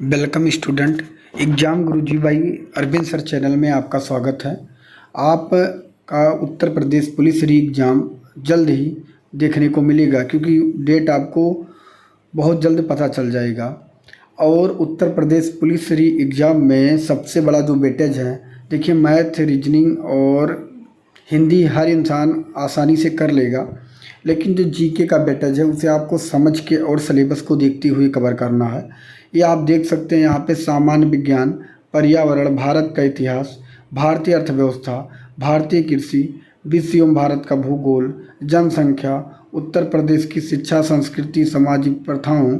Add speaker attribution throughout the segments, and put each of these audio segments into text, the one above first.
Speaker 1: Welcome student. Exam गुरुजी भाई Arvind sir channel में आपका स्वागत है। आपका उत्तर प्रदेश पुलिस री एग्ज़ाम जल्द ही देखने को मिलेगा, क्योंकि डेट आपको बहुत जल्द पता चल जाएगा। और उत्तर प्रदेश पुलिस री एग्ज़ाम में सबसे बड़ा जो वेटेज है, देखिए मैथ, रीजनिंग और हिंदी हर इंसान आसानी से कर लेगा, लेकिन जो जीके का वेटेज है उसे आपको समझ के और सिलेबस को देखते हुए कवर करना है। ये आप देख सकते हैं यहाँ पे सामान्य विज्ञान, पर्यावरण, भारत का इतिहास, भारतीय अर्थव्यवस्था, भारतीय कृषि, विश्व एवं भारत का भूगोल, जनसंख्या, उत्तर प्रदेश की शिक्षा, संस्कृति, सामाजिक प्रथाओं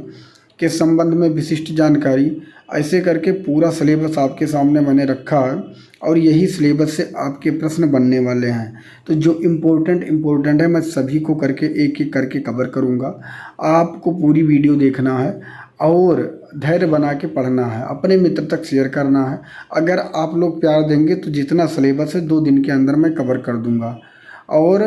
Speaker 1: के संबंध में विशिष्ट जानकारी, ऐसे करके पूरा सिलेबस आपके सामने मैंने रखा है और यही सिलेबस से आपके प्रश्न बनने वाले हैं। तो जो इम्पोर्टेंट है मैं सभी को करके एक एक करके कवर करूँगा। आपको पूरी वीडियो देखना है और धैर्य बना के पढ़ना है, अपने मित्र तक शेयर करना है। अगर आप लोग प्यार देंगे तो जितना सिलेबस है 2 दिन के अंदर मैं कवर कर दूँगा। और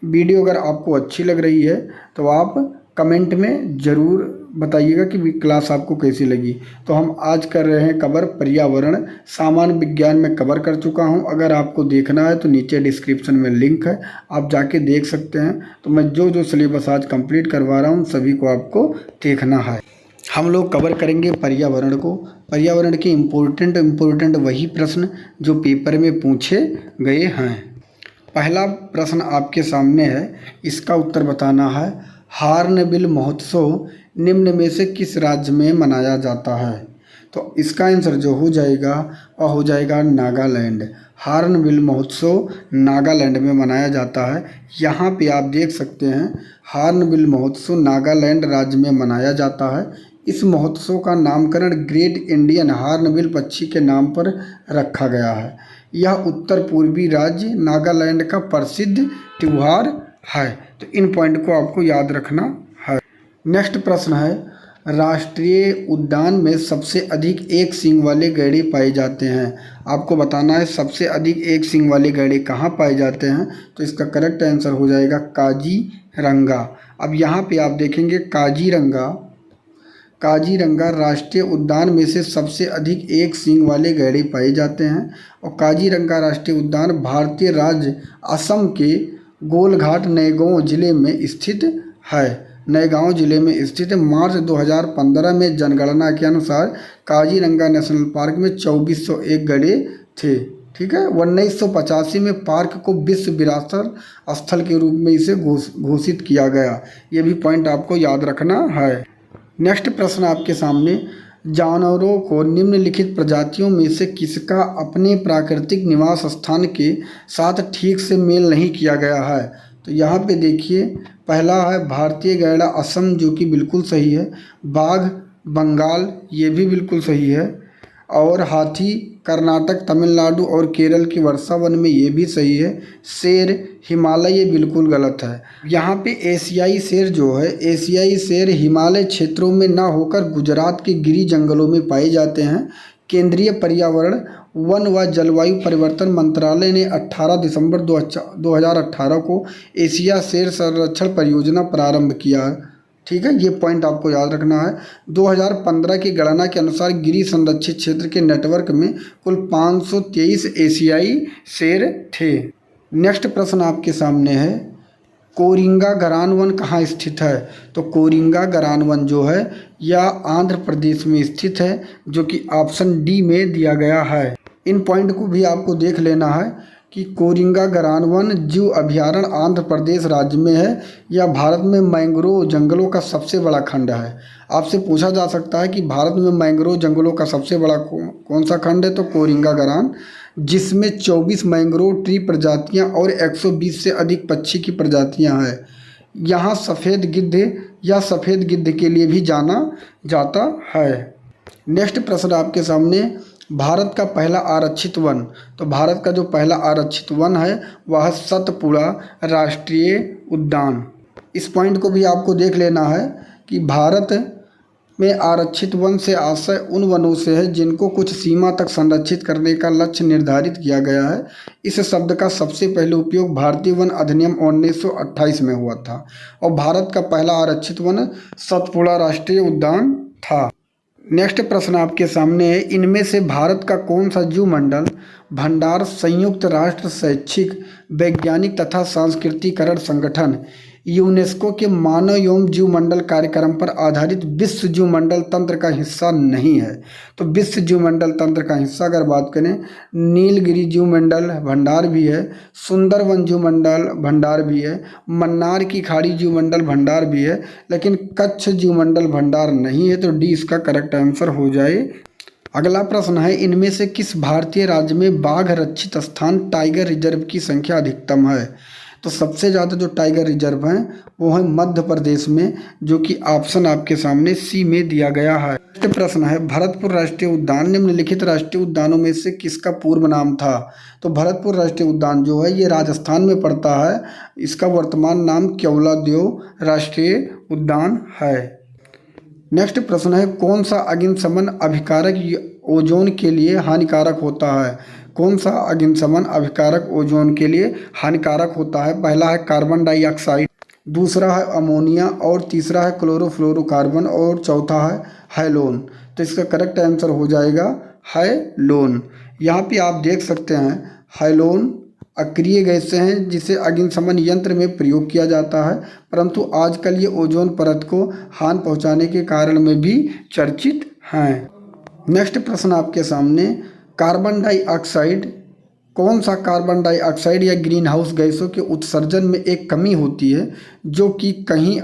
Speaker 1: वीडियो अगर आपको अच्छी लग रही है तो आप कमेंट में ज़रूर बताइएगा कि क्लास आपको कैसी लगी। तो हम आज कर रहे हैं कवर पर्यावरण, सामान्य विज्ञान में कवर कर चुका हूं। अगर आपको देखना है तो नीचे डिस्क्रिप्शन में लिंक है, आप जाके देख सकते हैं। तो मैं जो सिलेबस आज कंप्लीट करवा रहा हूं सभी को आपको देखना है। हम लोग कवर करेंगे पर्यावरण को। पर्यावरण के इम्पोर्टेंट वही प्रश्न जो पेपर में पूछे गए हैं। पहला प्रश्न आपके सामने है, इसका उत्तर बताना है। हॉर्नबिल महोत्सव निम्न में से किस राज्य में मनाया जाता है? तो इसका आंसर जो हो जाएगा वह हो जाएगा नागालैंड। हॉर्नबिल महोत्सव नागालैंड में मनाया जाता है। यहाँ पे आप देख सकते हैं हॉर्नबिल महोत्सव नागालैंड राज्य में मनाया जाता है। इस महोत्सव का नामकरण ग्रेट इंडियन हॉर्नबिल पक्षी के नाम पर रखा गया है। यह उत्तर पूर्वी राज्य नागालैंड का प्रसिद्ध त्योहार है। तो इन पॉइंट को आपको याद रखना है। नेक्स्ट प्रश्न है, राष्ट्रीय उद्यान में सबसे अधिक एक सींग वाले गैंडे पाए जाते हैं। आपको बताना है सबसे अधिक एक सींग वाले गैंडे कहाँ पाए जाते हैं। तो इसका करेक्ट आंसर हो जाएगा काजीरंगा। अब यहाँ पे आप देखेंगे काजीरंगा राष्ट्रीय उद्यान में से सबसे अधिक एक सींग वाले गैंडे पाए जाते हैं। और काजीरंगा राष्ट्रीय उद्यान भारतीय राज्य असम के गोलघाट नौगांव जिले में स्थित है। नौगांव जिले में स्थित है। मार्च 2015 में जनगणना के अनुसार काजीरंगा नेशनल पार्क में 2401 गैंडे थे। ठीक है, 1985 में पार्क को विश्व विरासत स्थल के रूप में इसे घोषित किया गया। ये भी पॉइंट आपको याद रखना है। नेक्स्ट प्रश्न आपके सामने, जानवरों को निम्नलिखित प्रजातियों में से किसका अपने प्राकृतिक निवास स्थान के साथ ठीक से मेल नहीं किया गया है? तो यहाँ पे देखिए पहला है भारतीय गैंडा असम, जो कि बिल्कुल सही है। बाघ बंगाल, ये भी बिल्कुल सही है। और हाथी कर्नाटक, तमिलनाडु और केरल की वर्षा वन में, ये भी सही है। शेर हिमालय, ये बिल्कुल गलत है। यहाँ पे एशियाई शेर जो है, एशियाई शेर हिमालय क्षेत्रों में ना होकर गुजरात के गिरी जंगलों में पाए जाते हैं। केंद्रीय पर्यावरण, वन व जलवायु परिवर्तन मंत्रालय ने 18 दिसंबर 2018 को एशिया शेर संरक्षण परियोजना प्रारंभ किया है। ठीक है, ये पॉइंट आपको याद रखना है। 2015 की गणना के अनुसार गिरी संरक्षित क्षेत्र के नेटवर्क में कुल 523 एशियाई शेर थे। नेक्स्ट प्रश्न आपके सामने है, कोरिंगा गरान वन कहाँ स्थित है? तो कोरिंगा गरान वन जो है यह आंध्र प्रदेश में स्थित है, जो कि ऑप्शन डी में दिया गया है। इन पॉइंट को भी आपको देख लेना है कि कोरिंगा गरान वन जीव अभयारण्य आंध्र प्रदेश राज्य में है। यह भारत में मैंग्रोव जंगलों का सबसे बड़ा खंड है। आपसे पूछा जा सकता है कि भारत में मैंग्रोव जंगलों का सबसे बड़ा कौन सा खंड है? तो कोरिंगा गरान, जिसमें 24 मैंग्रोव ट्री प्रजातियां और 120 से अधिक पक्षी की प्रजातियां हैं। यहाँ सफ़ेद गिद्ध या सफ़ेद गिद्ध के लिए भी जाना जाता है। नेक्स्ट प्रश्न आपके सामने, भारत का पहला आरक्षित वन। तो भारत का जो पहला आरक्षित वन है वह सतपुड़ा राष्ट्रीय उद्यान। इस पॉइंट को भी आपको देख लेना है कि भारत में आरक्षित वन से आशय उन वनों से है जिनको कुछ सीमा तक संरक्षित करने का लक्ष्य निर्धारित किया गया है। इस शब्द का सबसे पहले उपयोग भारतीय वन अधिनियम 1928 में हुआ था और भारत का पहला आरक्षित वन सतपुड़ा राष्ट्रीय उद्यान था। नेक्स्ट प्रश्न आपके सामने है, इनमें से भारत का कौन सा जीव मंडल भंडार संयुक्त राष्ट्र शैक्षिक वैज्ञानिक तथा सांस्कृतिकरण संगठन यूनेस्को के मानव एवं जीवमंडल कार्यक्रम पर आधारित विश्व जीवमंडल तंत्र का हिस्सा नहीं है? तो विश्व जीवमंडल तंत्र का हिस्सा अगर बात करें, नीलगिरी जीवमंडल भंडार भी है, सुंदरवन जीवमंडल भंडार भी है, मन्नार की खाड़ी जीवमंडल भंडार भी है, लेकिन कच्छ जीवमंडल भंडार नहीं है। तो डी इसका करेक्ट आंसर हो जाए। अगला प्रश्न है, इनमें से किस भारतीय राज्य में बाघ रक्षित स्थान टाइगर रिजर्व की संख्या अधिकतम है? तो सबसे ज़्यादा जो टाइगर रिजर्व हैं वो है मध्य प्रदेश में, जो कि ऑप्शन आपके सामने सी में दिया गया है। नेक्स्ट प्रश्न है, भरतपुर राष्ट्रीय उद्यान निम्नलिखित राष्ट्रीय उद्यानों में से किसका पूर्व नाम था? तो भरतपुर राष्ट्रीय उद्यान जो है ये राजस्थान में पड़ता है। इसका वर्तमान नाम केवलादेव राष्ट्रीय उद्यान है। नेक्स्ट प्रश्न है, कौन सा अग्निशमन अभिकारक ओजोन के लिए हानिकारक होता है? कौन सा अग्निशमन अभिकारक ओजोन के लिए हानिकारक होता है? पहला है कार्बन डाइऑक्साइड, दूसरा है अमोनिया, और तीसरा है क्लोरोफ्लोरोकार्बन, और चौथा है हैलोन। तो इसका करेक्ट आंसर हो जाएगा हैलोन। यहाँ पे आप देख सकते हैं हैलोन अक्रिय गैसें हैं जिसे अग्निशमन यंत्र में प्रयोग किया जाता है, परंतु आजकल ये ओजोन परत को हानि पहुंचाने के कारण में भी चर्चित हैं। नेक्स्ट प्रश्न आपके सामने, कार्बन डाइऑक्साइड, कौन सा कार्बन डाइऑक्साइड या ग्रीन हाउस गैसों के उत्सर्जन में एक कमी होती है जो कि कहीं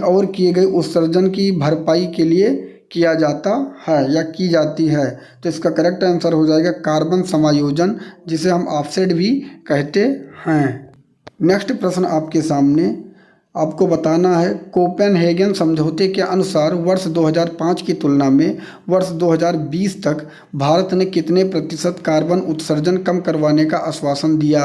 Speaker 1: और किए गए उत्सर्जन की भरपाई के लिए किया जाता है या की जाती है? तो इसका करेक्ट आंसर हो जाएगा कार्बन समायोजन, जिसे हम ऑफसेट भी कहते हैं। नेक्स्ट प्रश्न आपके सामने, आपको बताना है कोपेनहेगन समझौते के अनुसार वर्ष 2005 की तुलना में वर्ष 2020 तक भारत ने कितने प्रतिशत कार्बन उत्सर्जन कम करवाने का आश्वासन दिया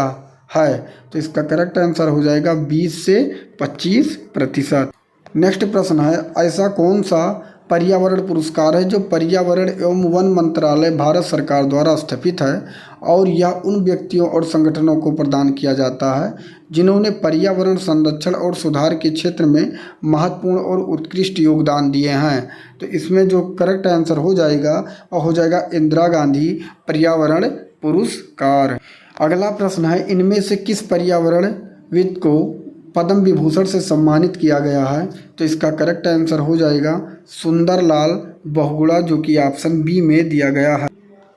Speaker 1: है? तो इसका करेक्ट आंसर हो जाएगा 20 से 25%। नेक्स्ट प्रश्न है, ऐसा कौन सा पर्यावरण पुरस्कार है जो पर्यावरण एवं वन मंत्रालय भारत सरकार द्वारा स्थापित है और यह उन व्यक्तियों और संगठनों को प्रदान किया जाता है जिन्होंने पर्यावरण संरक्षण और सुधार के क्षेत्र में महत्वपूर्ण और उत्कृष्ट योगदान दिए हैं? तो इसमें जो करेक्ट आंसर हो जाएगा वह हो जाएगा इंदिरा गांधी पर्यावरण पुरस्कार। अगला प्रश्न है, इनमें से किस पर्यावरणविद को पद्म विभूषण से सम्मानित किया गया है? तो इसका करेक्ट आंसर हो जाएगा सुंदरलाल बहुगुणा, जो कि ऑप्शन बी में दिया गया है।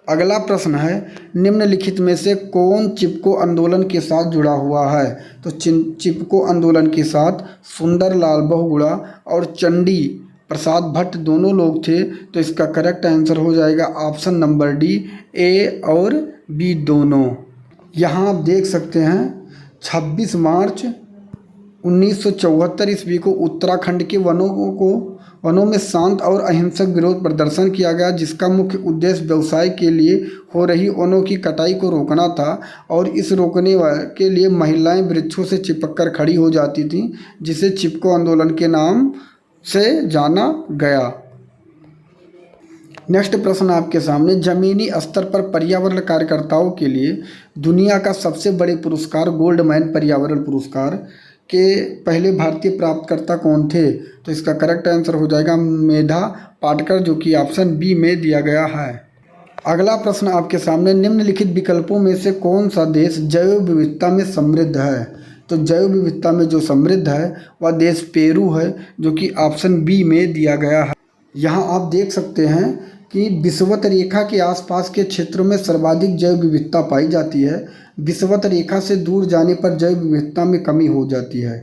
Speaker 1: अगला प्रश्न है, निम्नलिखित में से कौन चिपको आंदोलन के साथ जुड़ा हुआ है? तो चिपको आंदोलन के साथ सुंदरलाल बहुगुणा और चंडी प्रसाद भट्ट दोनों लोग थे। तो इसका करेक्ट आंसर हो जाएगा ऑप्शन नंबर डी, ए और बी दोनों। यहाँ आप देख सकते हैं 26 मार्च 1974 ईस्वी को उत्तराखंड के वनों में शांत और अहिंसक विरोध प्रदर्शन किया गया, जिसका मुख्य उद्देश्य व्यवसाय के लिए हो रही वनों की कटाई को रोकना था। और इस रोकने के लिए महिलाएं वृक्षों से चिपक कर खड़ी हो जाती थीं, जिसे चिपको आंदोलन के नाम से जाना गया। नेक्स्ट प्रश्न आपके सामने, जमीनी स्तर पर पर्यावरण कार्यकर्ताओं के लिए दुनिया का सबसे बड़े पुरस्कार गोल्डमैन पर्यावरण पुरस्कार के पहले भारतीय प्राप्तकर्ता कौन थे? तो इसका करेक्ट आंसर हो जाएगा मेधा पाटकर, जो कि ऑप्शन बी में दिया गया है। अगला प्रश्न आपके सामने, निम्नलिखित विकल्पों में से कौन सा देश जैव विविधता में समृद्ध है? तो जैव विविधता में जो समृद्ध है वह देश पेरू है, जो कि ऑप्शन बी में दिया गया है। यहाँ आप देख सकते हैं कि विषुवत रेखा के आसपास के क्षेत्रों में सर्वाधिक जैव विविधता पाई जाती है। विषुवत रेखा से दूर जाने पर जैव विविधता में कमी हो जाती है।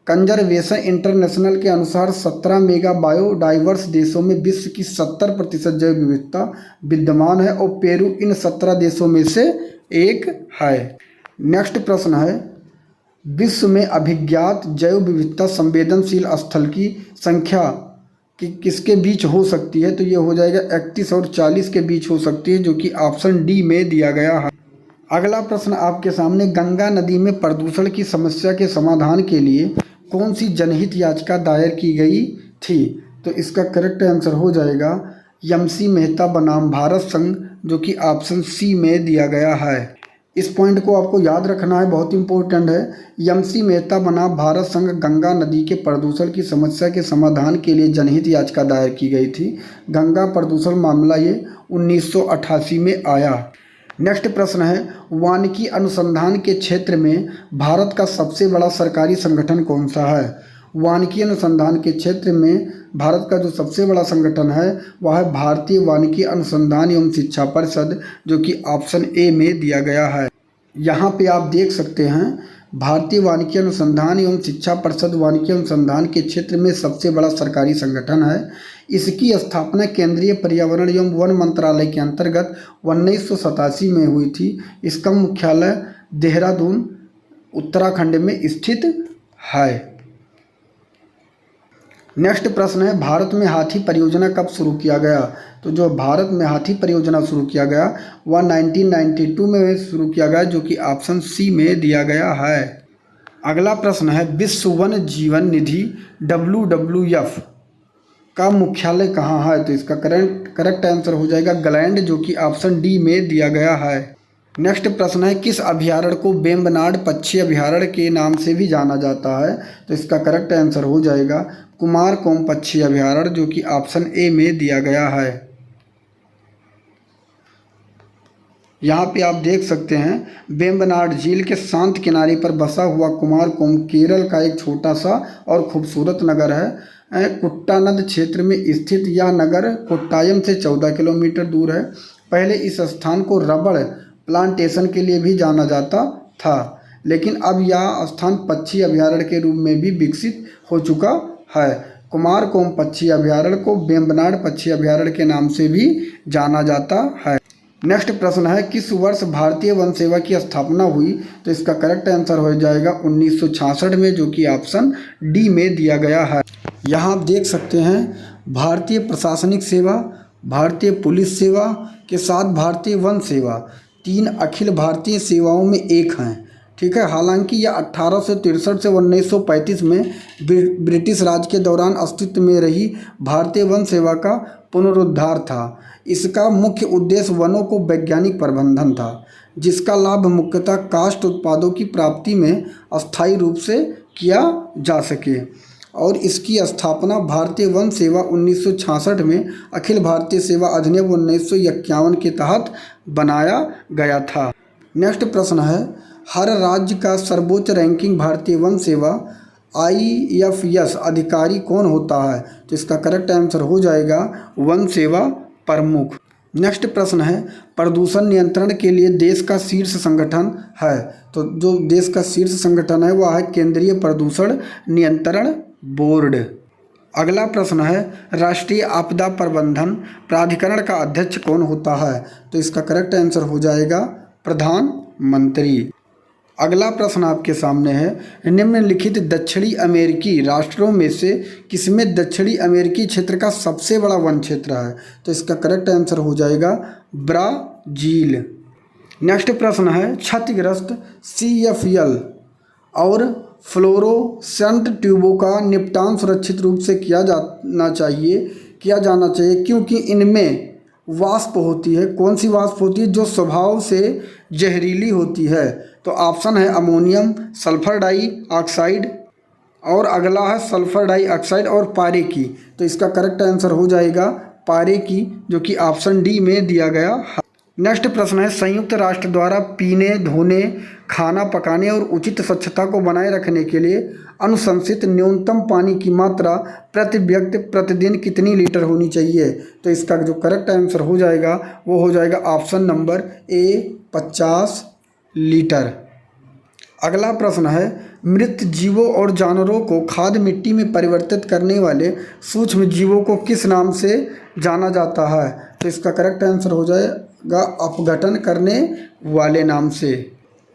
Speaker 1: कंजर्वेशन इंटरनेशनल के अनुसार 17 मेगा बायोडाइवर्स देशों में विश्व की 70% जैव विविधता विद्यमान है और पेरू इन 17 देशों में से एक है। नेक्स्ट प्रश्न है, विश्व में अभिज्ञात जैव विविधता संवेदनशील स्थल की संख्या किसके बीच हो सकती है? तो ये हो जाएगा 31 और 40 के बीच हो सकती है, जो कि ऑप्शन डी में दिया गया है। अगला प्रश्न आपके सामने, गंगा नदी में प्रदूषण की समस्या के समाधान के लिए कौन सी जनहित याचिका दायर की गई थी? तो इसका करेक्ट आंसर हो जाएगा MC मेहता बनाम भारत संघ, जो कि ऑप्शन सी में दिया गया है। इस पॉइंट को आपको याद रखना है, बहुत इंपॉर्टेंट है। एमसी मेहता बना भारत संघ गंगा नदी के प्रदूषण की समस्या के समाधान के लिए जनहित याचिका दायर की गई थी। गंगा प्रदूषण मामला ये 1988 में आया। नेक्स्ट प्रश्न है, वानिकी अनुसंधान के क्षेत्र में भारत का सबसे बड़ा सरकारी संगठन कौन सा है? वानिकी अनुसंधान के क्षेत्र में भारत का जो सबसे बड़ा संगठन है वह है भारतीय वानिकी अनुसंधान एवं शिक्षा परिषद, जो कि ऑप्शन ए में दिया गया है। यहाँ पे आप देख सकते हैं भारतीय वानिकी अनुसंधान एवं शिक्षा परिषद वानिकी अनुसंधान के क्षेत्र में सबसे बड़ा सरकारी संगठन है। इसकी स्थापना केंद्रीय पर्यावरण एवं वन मंत्रालय के अंतर्गत 1987 में हुई थी। इसका मुख्यालय देहरादून उत्तराखंड में स्थित है। नेक्स्ट प्रश्न है, भारत में हाथी परियोजना कब शुरू किया गया? तो जो भारत में हाथी परियोजना शुरू किया गया वह 1992 में शुरू किया गया, जो कि ऑप्शन सी में दिया गया है। अगला प्रश्न है, विश्व वन जीवन निधि WWF का मुख्यालय कहाँ है? तो इसका करेक्ट आंसर हो जाएगा ग्लैंड, जो कि ऑप्शन डी में दिया गया है। नेक्स्ट प्रश्न है, किस अभयारण्य को वेम्बनाड पक्षी अभयारण्य के नाम से भी जाना जाता है? तो इसका करेक्ट आंसर हो जाएगा कुमारकोम पक्षी अभयारण्य, जो कि ऑप्शन ए में दिया गया है। यहाँ पे आप देख सकते हैं वेम्बनाड झील के शांत किनारे पर बसा हुआ कुमारकोम केरल का एक छोटा सा और खूबसूरत नगर है। कुट्टानद क्षेत्र में स्थित यह नगर कोट्टायम से 14 किलोमीटर दूर है। पहले इस स्थान को रबड़ प्लांटेशन के लिए भी जाना जाता था, लेकिन अब यह स्थान पक्षी अभयारण्य के रूप में भी विकसित हो चुका है। कुमारकोम पक्षी अभयारण्य को वेम्बनाड पक्षी अभयारण्य के नाम से भी जाना जाता है। नेक्स्ट प्रश्न है, किस वर्ष भारतीय वन सेवा की स्थापना हुई? तो इसका करेक्ट आंसर हो जाएगा 1966 में, जो कि ऑप्शन डी में दिया गया है। यहाँ आप देख सकते हैं भारतीय प्रशासनिक सेवा, भारतीय पुलिस सेवा के साथ भारतीय वन सेवा 3 अखिल भारतीय सेवाओं में एक हैं। ठीक है, हालांकि यह 1863 से 1935 में ब्रिटिश राज के दौरान अस्तित्व में रही भारतीय वन सेवा का पुनरुद्धार था। इसका मुख्य उद्देश्य वनों को वैज्ञानिक प्रबंधन था, जिसका लाभ मुख्यतः काष्ठ उत्पादों की प्राप्ति में अस्थायी रूप से किया जा सके। और इसकी स्थापना भारतीय वन सेवा 1966 में अखिल भारतीय सेवा अधिनियम 1951 के तहत बनाया गया था। नेक्स्ट प्रश्न है, हर राज्य का सर्वोच्च रैंकिंग भारतीय वन सेवा IFS अधिकारी कौन होता है? तो इसका करेक्ट आंसर हो जाएगा वन सेवा प्रमुख। नेक्स्ट प्रश्न है, प्रदूषण नियंत्रण के लिए देश का शीर्ष संगठन है? तो जो देश का शीर्ष संगठन है वह है केंद्रीय प्रदूषण नियंत्रण बोर्ड। अगला प्रश्न है, राष्ट्रीय आपदा प्रबंधन प्राधिकरण का अध्यक्ष कौन होता है? तो इसका करेक्ट आंसर हो जाएगा प्रधानमंत्री। अगला प्रश्न आपके सामने है, निम्नलिखित दक्षिणी अमेरिकी राष्ट्रों में से किसमें दक्षिणी अमेरिकी क्षेत्र का सबसे बड़ा वन क्षेत्र है? तो इसका करेक्ट आंसर हो जाएगा ब्राज़ील। नेक्स्ट प्रश्न है, क्षतिग्रस्त CFL और फ्लोरोसेंट ट्यूबों का निपटान सुरक्षित रूप से किया जाना चाहिए क्योंकि इनमें वाष्प होती है। कौन सी वाष्प होती है? जो स्वभाव से जहरीली होती है। तो ऑप्शन है अमोनियम, सल्फर डाइऑक्साइड और अगला है सल्फर डाइऑक्साइड और पारे की। तो इसका करेक्ट आंसर हो जाएगा पारे की, जो कि ऑप्शन डी में दिया गया है। नेक्स्ट प्रश्न है, संयुक्त राष्ट्र द्वारा पीने, धोने, खाना पकाने और उचित स्वच्छता को बनाए रखने के लिए अनुशंसित न्यूनतम पानी की मात्रा प्रति व्यक्ति प्रतिदिन कितनी लीटर होनी चाहिए? तो इसका जो करेक्ट आंसर हो जाएगा वो हो जाएगा ऑप्शन नंबर ए 50 लीटर। अगला प्रश्न है, मृत जीवों और जानवरों को खाद मिट्टी में परिवर्तित करने वाले सूक्ष्म जीवों को किस नाम से जाना जाता है? तो इसका करेक्ट आंसर हो जाएगा अपघटन करने वाले नाम से।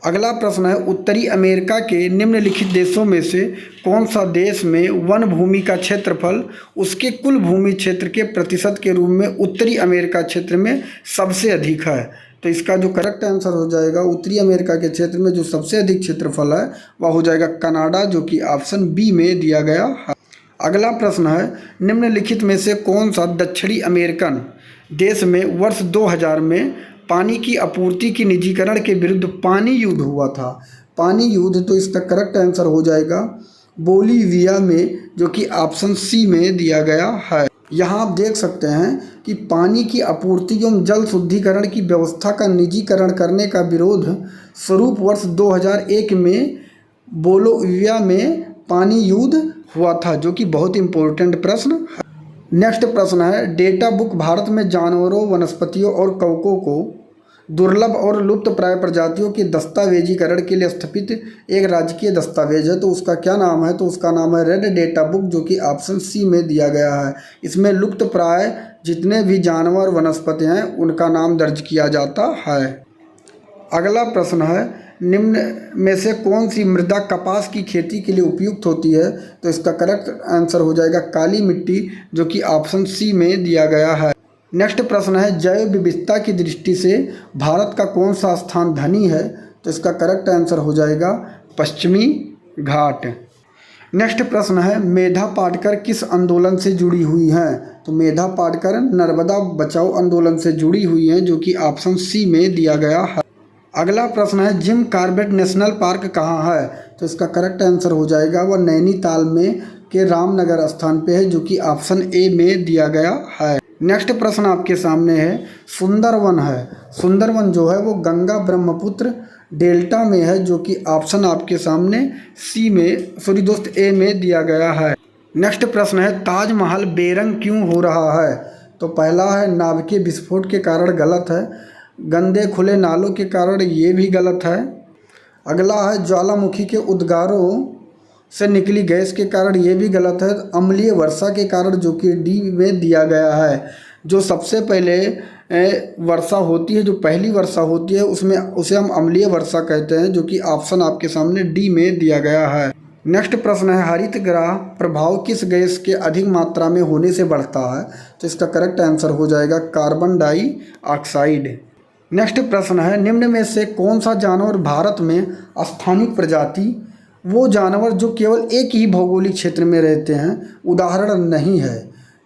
Speaker 1: अगला प्रश्न है, उत्तरी अमेरिका के निम्नलिखित देशों में से कौन सा देश में वन भूमि का क्षेत्रफल उसके कुल भूमि क्षेत्र के प्रतिशत के रूप में उत्तरी अमेरिका क्षेत्र में सबसे अधिक है? तो इसका जो करेक्ट आंसर हो जाएगा उत्तरी अमेरिका के क्षेत्र में जो सबसे अधिक क्षेत्रफल है वह हो जाएगा कनाडा, जो कि ऑप्शन बी में दिया गया है। अगला प्रश्न है, निम्नलिखित में से कौन सा दक्षिणी अमेरिकन देश में वर्ष 2000 में पानी की आपूर्ति की निजीकरण के विरुद्ध पानी युद्ध हुआ था। पानी युद्ध, तो इसका करेक्ट आंसर हो जाएगा बोलीविया में, जो कि ऑप्शन सी में दिया गया है। यहाँ आप देख सकते हैं कि पानी की आपूर्ति एवं जल शुद्धिकरण की व्यवस्था का निजीकरण करने का विरोध स्वरूप वर्ष 2001 में बोलीविया में पानी युद्ध हुआ था, जो कि बहुत इंपॉर्टेंट प्रश्न है। नेक्स्ट प्रश्न है, डेटा बुक भारत में जानवरों, वनस्पतियों और कवकों को दुर्लभ और लुप्त प्राय प्रजातियों के दस्तावेजीकरण के लिए स्थापित एक राजकीय दस्तावेज है, तो उसका क्या नाम है? तो उसका नाम है रेड डेटा बुक, जो कि ऑप्शन सी में दिया गया है। इसमें लुप्त प्राय जितने भी जानवर, वनस्पति हैं, उनका नाम दर्ज किया जाता है। अगला प्रश्न है, निम्न में से कौन सी मृदा कपास की खेती के लिए उपयुक्त होती है? तो इसका करेक्ट आंसर हो जाएगा काली मिट्टी, जो कि ऑप्शन सी में दिया गया है। नेक्स्ट प्रश्न है, जैव विविधता की दृष्टि से भारत का कौन सा स्थान धनी है? तो इसका करेक्ट आंसर हो जाएगा पश्चिमी घाट। नेक्स्ट प्रश्न है, मेधा पाटकर किस आंदोलन से जुड़ी हुई हैं? तो मेधा पाटकर नर्मदा बचाओ आंदोलन से जुड़ी हुई हैं, जो कि ऑप्शन सी में दिया गया है। अगला प्रश्न है, जिम कॉर्बेट नेशनल पार्क कहाँ है? तो इसका करेक्ट आंसर हो जाएगा वह नैनीताल में के रामनगर स्थान पे है, जो कि ऑप्शन ए में दिया गया है। नेक्स्ट प्रश्न आपके सामने है, सुंदरवन है। सुंदरवन जो है वो गंगा ब्रह्मपुत्र डेल्टा में है, जो कि ऑप्शन आपके सामने ए में दिया गया है। नेक्स्ट प्रश्न है, ताजमहल बेरंग क्यों हो रहा है? तो पहला है नाभिकीय विस्फोट के कारण, गलत है। गंदे खुले नालों के कारण, ये भी गलत है। अगला है ज्वालामुखी के उद्गारों से निकली गैस के कारण, ये भी गलत है। अम्लीय वर्षा के कारण, जो कि डी में दिया गया है। जो सबसे पहले वर्षा होती है, जो पहली वर्षा होती है, उसे हम अम्लीय वर्षा कहते हैं, जो कि ऑप्शन आपके सामने डी में दिया गया है। नेक्स्ट प्रश्न है, हरित गृह प्रभाव किस गैस के अधिक मात्रा में होने से बढ़ता है? तो इसका करेक्ट आंसर हो जाएगा कार्बन डाइऑक्साइड। नेक्स्ट प्रश्न है, निम्न में से कौन सा जानवर भारत में स्थानिक प्रजाति वो जानवर जो केवल एक ही भौगोलिक क्षेत्र में रहते हैं उदाहरण नहीं है?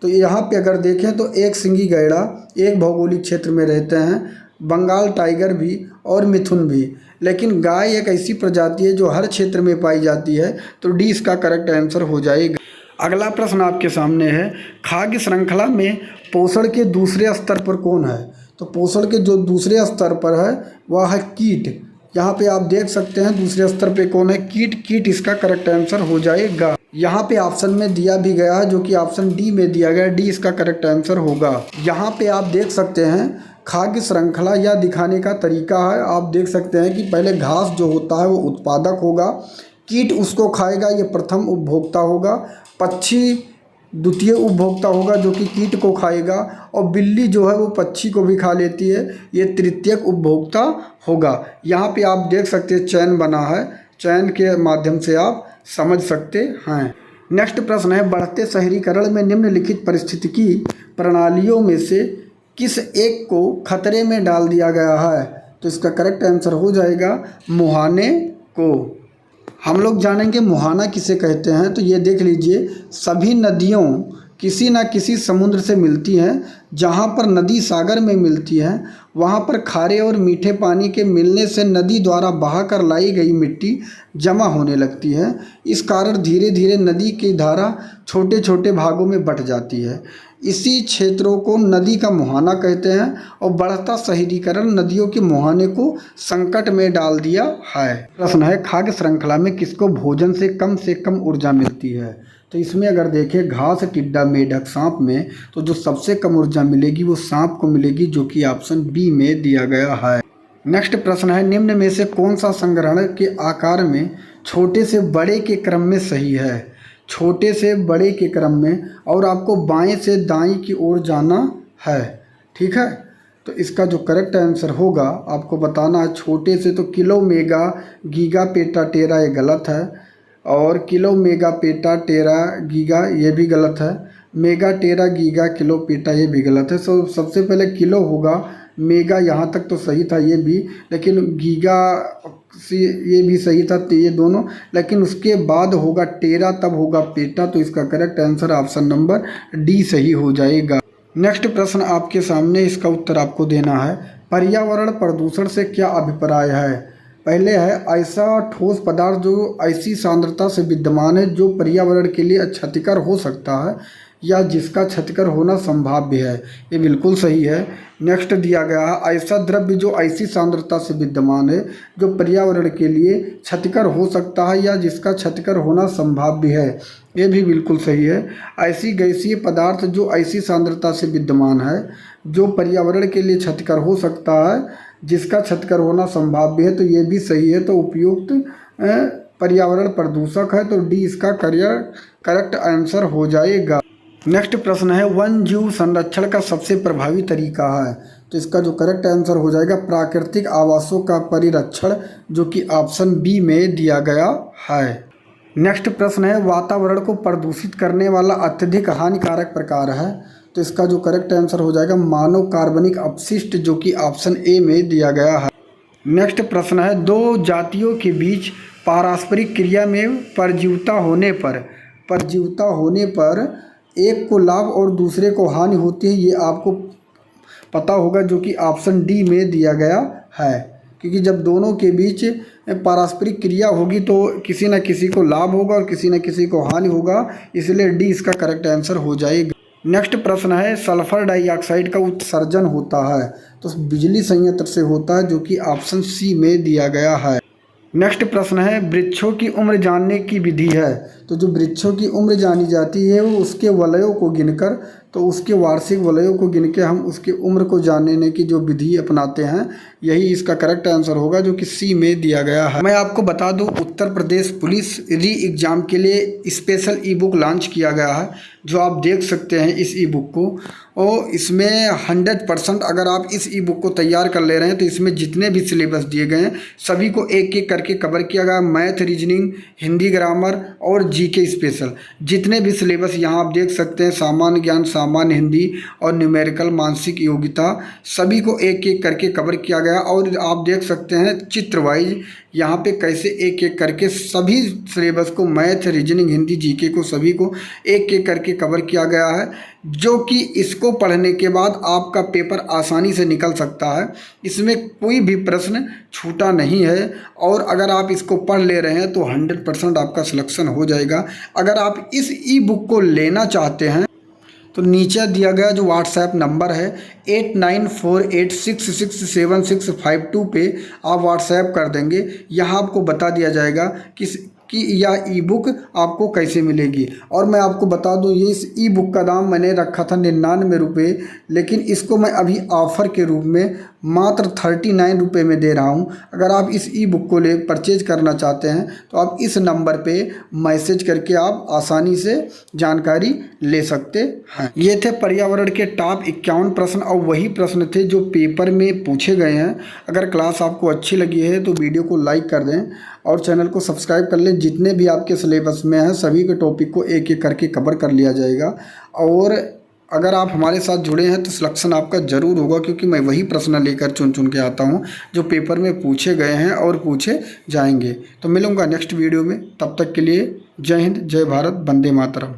Speaker 1: तो यहाँ पे अगर देखें तो एक सिंगी गैड़ा एक भौगोलिक क्षेत्र में रहते हैं, बंगाल टाइगर भी और मिथुन भी, लेकिन गाय एक ऐसी प्रजाति है जो हर क्षेत्र में पाई जाती है, तो डी इसका करेक्ट आंसर हो जाएगा। अगला प्रश्न आपके सामने है, खाद्य श्रृंखला में पोषण के दूसरे स्तर पर कौन है? तो पोषण के जो दूसरे स्तर पर है वह है कीट। यहाँ पे आप देख सकते हैं दूसरे स्तर पे कौन है? कीट इसका करेक्ट आंसर हो जाएगा। यहाँ पे ऑप्शन में दिया भी गया है, जो कि ऑप्शन डी में दिया गया है, डी इसका करेक्ट आंसर होगा। यहाँ पे आप देख सकते हैं खाद्य श्रृंखला या दिखाने का तरीका है। आप देख सकते हैं कि पहले घास जो होता है वो उत्पादक होगा, कीट उसको खाएगा, ये प्रथम उपभोक्ता होगा, पक्षी द्वितीय उपभोक्ता होगा जो कि कीट को खाएगा, और बिल्ली जो है वो पक्षी को भी खा लेती है, ये तृतीयक उपभोक्ता होगा। यहाँ पे आप देख सकते हैं चैन बना है, चैन के माध्यम से आप समझ सकते हैं। नेक्स्ट प्रश्न है, बढ़ते शहरीकरण में निम्नलिखित पारिस्थितिकी प्रणालियों में से किस एक को खतरे में डाल दिया गया है? तो इसका करेक्ट आंसर हो जाएगा मुहाने को। हम लोग जानेंगे मुहाना किसे कहते हैं। तो ये देख लीजिए, सभी नदियों किसी न किसी समुद्र से मिलती हैं। जहाँ पर नदी सागर में मिलती है वहाँ पर खारे और मीठे पानी के मिलने से नदी द्वारा बहाकर लाई गई मिट्टी जमा होने लगती है। इस कारण धीरे धीरे नदी की धारा छोटे छोटे भागों में बंट जाती है। इसी क्षेत्रों को नदी का मुहाना कहते हैं, और बढ़ता शहरीकरण नदियों के मुहाने को संकट में डाल दिया है। प्रश्न है, खाद्य श्रृंखला में किसको भोजन से कम ऊर्जा मिलती है? तो इसमें अगर देखें घास, टिड्डा, मेढक, सांप में, तो जो सबसे कम ऊर्जा मिलेगी वो सांप को मिलेगी, जो कि ऑप्शन बी में दिया गया है। नेक्स्ट प्रश्न है, निम्न में से कौन सा संग्रहण के आकार में छोटे से बड़े के क्रम में सही है? छोटे से बड़े के क्रम में, और आपको बाएं से दाएं की ओर जाना है, ठीक है। तो इसका जो करेक्ट आंसर होगा आपको बताना है। छोटे से तो किलो, मेगा, गीगा, पेटा, टेरा ये गलत है, और किलो, मेगा, पेटा, टेरा, गीगा ये भी गलत है। मेगा, टेरा, गीगा, किलो, पेटा ये भी गलत है। सबसे पहले किलो होगा, मेगा यहाँ तक तो सही था ये भी, लेकिन गीगा ये भी सही था, ये दोनों, लेकिन उसके बाद होगा टेरा, तब होगा पेटा। तो इसका correct answer option number D सही हो जाएगा। नेक्स्ट प्रश्न आपके सामने, इसका उत्तर आपको देना है। पर्यावरण प्रदूषण से क्या अभिप्राय है? पहले है, ऐसा ठोस पदार्थ जो ऐसी सांद्रता से विद्यमान है जो पर्यावरण के लिए क्षतिकर हो सकता है या जिसका क्षतिकर होना संभाव्य है। ये बिल्कुल सही है। नेक्स्ट दिया गया है, ऐसा द्रव्य जो ऐसी सांद्रता से विद्यमान है जो पर्यावरण के लिए क्षतिकर हो सकता है या जिसका क्षतिकर होना संभाव्य है। ये भी बिल्कुल सही है। ऐसी गैसीय पदार्थ जो ऐसी सांद्रता से विद्यमान है जो पर्यावरण के लिए क्षतिकर हो सकता है, जिसका क्षतिकर होना संभाव्य है, तो ये भी सही है। तो उपयुक्त पर्यावरण प्रदूषक है, तो डी इसका करेक्ट आंसर हो जाएगा। नेक्स्ट प्रश्न है, वन जीव संरक्षण का सबसे प्रभावी तरीका है? तो इसका जो करेक्ट आंसर हो जाएगा, प्राकृतिक आवासों का परिरक्षण, जो कि ऑप्शन बी में दिया गया है। नेक्स्ट प्रश्न है, वातावरण को प्रदूषित करने वाला अत्यधिक हानिकारक प्रकार है? तो इसका जो करेक्ट आंसर हो जाएगा, मानव कार्बनिक अपशिष्ट, जो कि ऑप्शन ए में दिया गया है। नेक्स्ट प्रश्न है, दो जातियों के बीच पारस्परिक क्रिया में परजीवता होने पर एक को लाभ और दूसरे को हानि होती है, ये आपको पता होगा, जो कि ऑप्शन डी में दिया गया है। क्योंकि जब दोनों के बीच पारस्परिक क्रिया होगी तो किसी न किसी को लाभ होगा और किसी न किसी को हानि होगा, इसलिए डी इसका करेक्ट आंसर हो जाएगा। नेक्स्ट प्रश्न है, सल्फर डाइऑक्साइड का उत्सर्जन होता है? तो बिजली संयंत्र से होता है, जो कि ऑप्शन सी में दिया गया है। नेक्स्ट प्रश्न है, वृक्षों की उम्र जानने की विधि है? तो जो वृक्षों की उम्र जानी जाती है वो उसके वलयों को गिनकर, तो उसके वार्षिक वलयों को गिन के हम उसकी उम्र को जानने की जो विधि अपनाते हैं, यही इसका करेक्ट आंसर होगा, जो कि सी में दिया गया है। मैं आपको बता दूं, उत्तर प्रदेश पुलिस री एग्ज़ाम के लिए स्पेशल ई बुक लॉन्च किया गया है, जो आप देख सकते हैं इस ई बुक को। और इसमें 100% अगर आप इस ई बुक को तैयार कर ले रहे हैं तो इसमें जितने भी सिलेबस दिए गए हैं सभी को एक एक करके कवर किया गया। मैथ, रीजनिंग, हिंदी ग्रामर और जीके स्पेशल, जितने भी सिलेबस यहाँ आप देख सकते हैं, सामान्य ज्ञान, सामान्य हिंदी और न्यूमेरिकल मानसिक योग्यता, सभी को एक एक करके कवर किया गया। और आप देख सकते हैं चित्र वाइज यहाँ पे कैसे एक एक करके सभी सिलेबस को, मैथ, रीजनिंग, हिंदी, जीके को, सभी को एक एक करके कवर किया गया है, जो कि इसको पढ़ने के बाद आपका पेपर आसानी से निकल सकता है। इसमें कोई भी प्रश्न छूटा नहीं है और अगर आप इसको पढ़ ले रहे हैं तो 100% आपका सिलेक्शन हो जाएगा। अगर आप इस ई बुक को लेना चाहते हैं तो नीचे दिया गया जो व्हाट्सएप नंबर है 8948667652 पे आप व्हाट्सएप कर देंगे। यहाँ आपको बता दिया जाएगा कि यह ई बुक आपको कैसे मिलेगी। और मैं आपको बता दूं, ये इस ई बुक का दाम मैंने रखा था 99 रुपये, लेकिन इसको मैं अभी ऑफ़र के रूप में मात्र 39 रुपये में दे रहा हूं। अगर आप इस ई बुक को परचेज करना चाहते हैं तो आप इस नंबर पे मैसेज करके आप आसानी से जानकारी ले सकते हैं। ये थे पर्यावरण के टॉप 51 प्रश्न और वही प्रश्न थे जो पेपर में पूछे गए हैं। अगर क्लास आपको अच्छी लगी है तो वीडियो को लाइक कर दें और चैनल को सब्सक्राइब कर लें। जितने भी आपके सिलेबस में हैं सभी के टॉपिक को एक एक करके कवर कर लिया जाएगा। और अगर आप हमारे साथ जुड़े हैं तो सिलेक्शन आपका ज़रूर होगा, क्योंकि मैं वही प्रश्न लेकर चुन के आता हूं जो पेपर में पूछे गए हैं और पूछे जाएंगे। तो मिलूंगा नेक्स्ट वीडियो में, तब तक के लिए जय हिंद, जय भारत, वंदे मातरम।